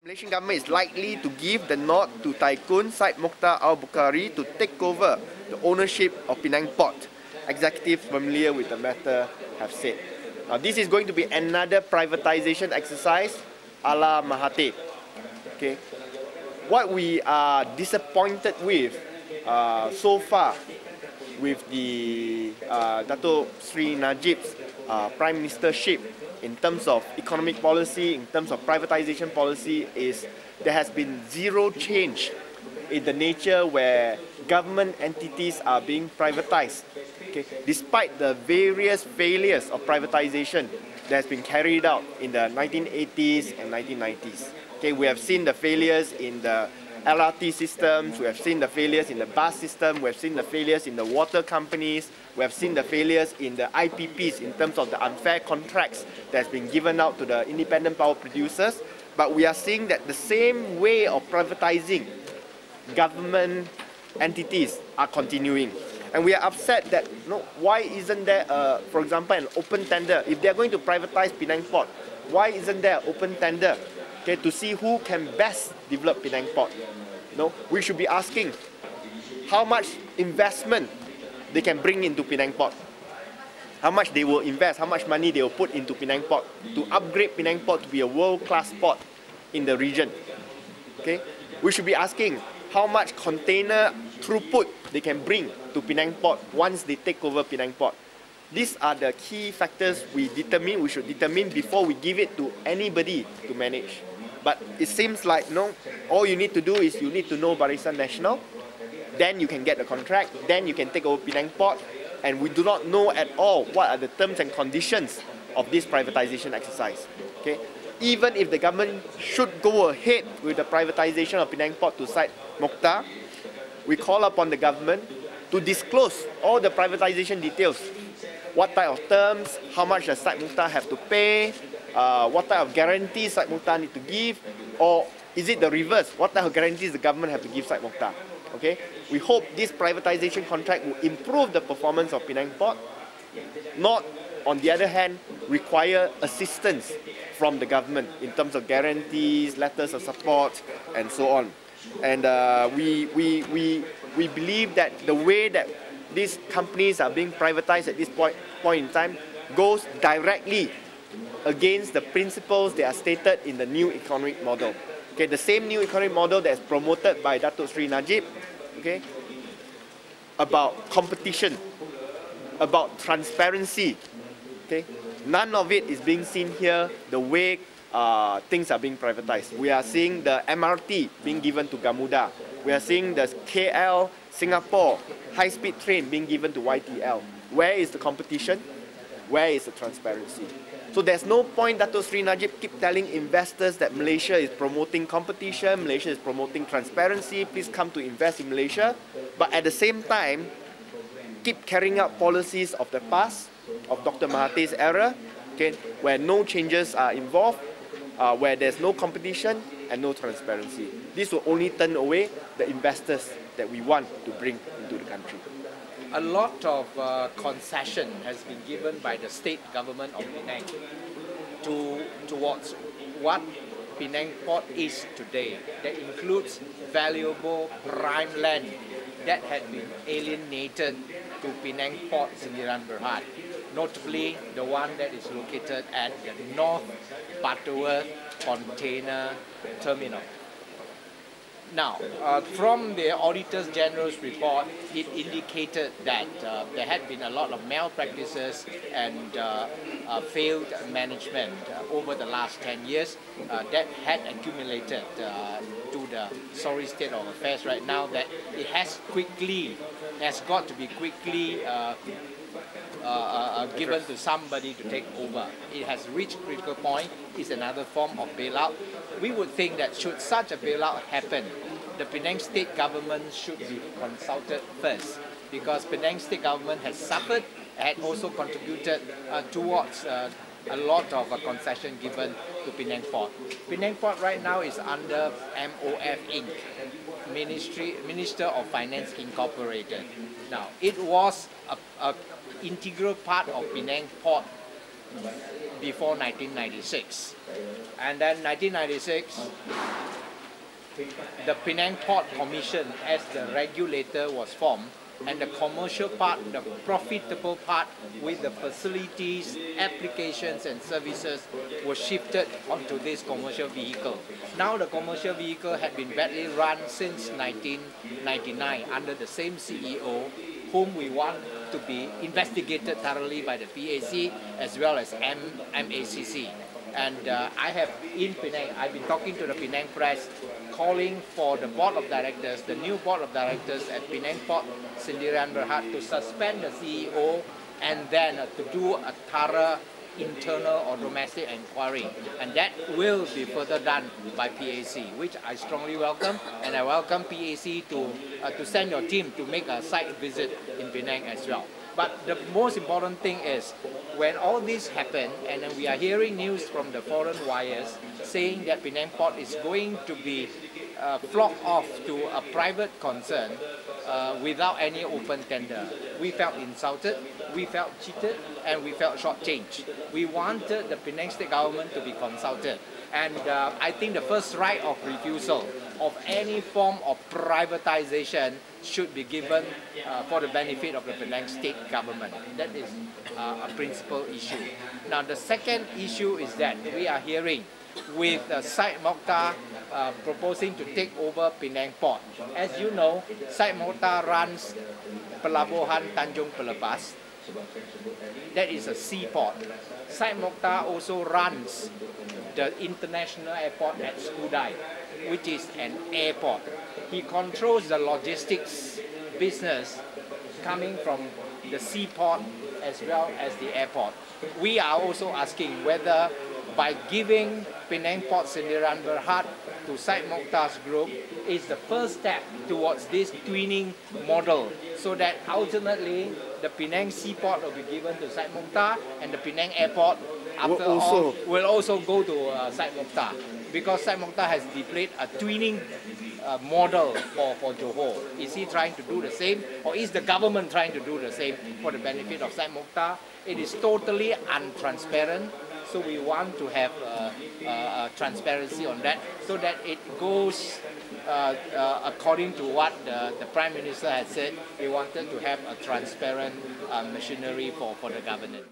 Malaysian government is likely to give the nod to tycoon Syed Mokhtar Al-Bukhari to take over the ownership of Penang Port. Executives familiar with the matter have said. Now, this is going to be another privatisation exercise a la Mahathir. Okay. What we are disappointed with so far with the Dato Sri Najib's Prime Ministership in terms of economic policy, in terms of privatization policy, is there has been zero change in the nature where government entities are being privatized. Okay? Despite the various failures of privatization that has been carried out in the 1980s and 1990s. Okay? We have seen the failures in the LRT systems, we have seen the failures in the bus system, we have seen the failures in the water companies, we have seen the failures in the IPPs in terms of the unfair contracts that has been given out to the independent power producers. But we are seeing that the same way of privatizing government entities are continuing. And we are upset that why isn't there, for example, an open tender? If they are going to privatize Penang Port, why isn't there an open tender? Okay, to see who can best develop Penang Port. We should be asking how much investment they can bring into Penang Port. How much they will invest, how much money they will put into Penang Port to upgrade Penang Port to be a world-class port in the region. Okay? We should be asking how much container throughput they can bring to Penang Port once they take over Penang Port. These are the key factors we should determine before we give it to anybody to manage. But it seems like all you need to do is you need to know Barisan Nasional, then you can get the contract, then you can take over Penang Port, and we do not know at all what are the terms and conditions of this privatization exercise. Okay? Even if the government should go ahead with the privatization of Penang Port to Syed Mokhtar, we call upon the government to disclose all the privatization details. What type of terms, how much does Syed Mokhtar have to pay, what type of guarantees Syed Mokhtar need to give, or is it the reverse? What type of guarantees the government have to give Syed Mokhtar? Okay? We hope this privatization contract will improve the performance of Penang Port, not, on the other hand, require assistance from the government in terms of guarantees, letters of support, and so on. And we believe that the way that these companies are being privatized at this point in time goes directly against the principles that are stated in the new economic model. Okay, the same new economic model that is promoted by Dato Sri Najib, okay, about competition, about transparency. Okay, none of it is being seen here the way things are being privatized. We are seeing the MRT being given to Gamuda. We are seeing the KL Singapore high-speed train being given to YTL. Where is the competition? Where is the transparency? So there's no point Dato Sri Najib keep telling investors that Malaysia is promoting competition, Malaysia is promoting transparency, please come to invest in Malaysia. But at the same time, keep carrying out policies of the past, of Dr. Mahathir's era, okay, where no changes are involved, where there's no competition and no transparency. This will only turn away the investors that we want to bring into the country. A lot of concession has been given by the state government of Penang towards what Penang Port is today. That includes valuable prime land that had been alienated to Penang Port Sendirian Berhad, notably the one that is located at the North Butterworth Container Terminal. Now, from the Auditor General's report, it indicated that there had been a lot of malpractices and failed management over the last 10 years that had accumulated to the sorry state of affairs right now, that it has got to be quickly given to somebody to take over. It has reached critical point. It's another form of bailout. We would think that should such a bailout happen, the Penang state government should be consulted first, because Penang state government has suffered and also contributed towards a lot of concession given to Penang Port. Penang Port right now is under MOF Inc., Minister of Finance Incorporated. Now, it was an integral part of Penang Port before 1996. And then 1996, the Penang Port Commission as the regulator was formed, and the commercial part, the profitable part with the facilities, applications and services was shifted onto this commercial vehicle. Now the commercial vehicle had been badly run since 1999 under the same CEO, whom we want to be investigated thoroughly by the PAC as well as MACC. And I have in Penang, I've been talking to the Penang press, calling for the board of directors, the new board of directors at Penang Port Sdn Bhd to suspend the CEO and then to do a thorough internal or domestic inquiry, and that will be further done by PAC, which I strongly welcome, and I welcome PAC to send your team to make a site visit in Penang as well. But the most important thing is, when all this happened, and then we are hearing news from the foreign wires saying that Penang Port is going to be flocked off to a private concern without any open tender. We felt insulted, we felt cheated, and we felt shortchanged. We wanted the Penang state government to be consulted. And I think the first right of refusal of any form of privatization should be given for the benefit of the Penang state government. That is a principal issue. Now the second issue is that we are hearing with Syed Mokhtar proposing to take over Penang Port. As you know, Syed Mokhtar runs Pelabuhan Tanjung Pelepas. That is a seaport. Syed Mokhtar also runs the international airport at Skudai, which is an airport. He controls the logistics business coming from the seaport as well as the airport. We are also asking whether by giving Penang Port Sdn Bhd to Syed Mokhtar's group is the first step towards this twinning model, so that ultimately the Penang seaport will be given to Syed Mokhtar and the Penang airport after all will also go to Syed Mokhtar, because Syed Mokhtar has displayed a twinning model for Johor. Is he trying to do the same, or is the government trying to do the same for the benefit of Syed Mokhtar? It is totally untransparent. So we want to have transparency on that, so that it goes according to what the Prime Minister had said. He wanted to have a transparent machinery for the governance.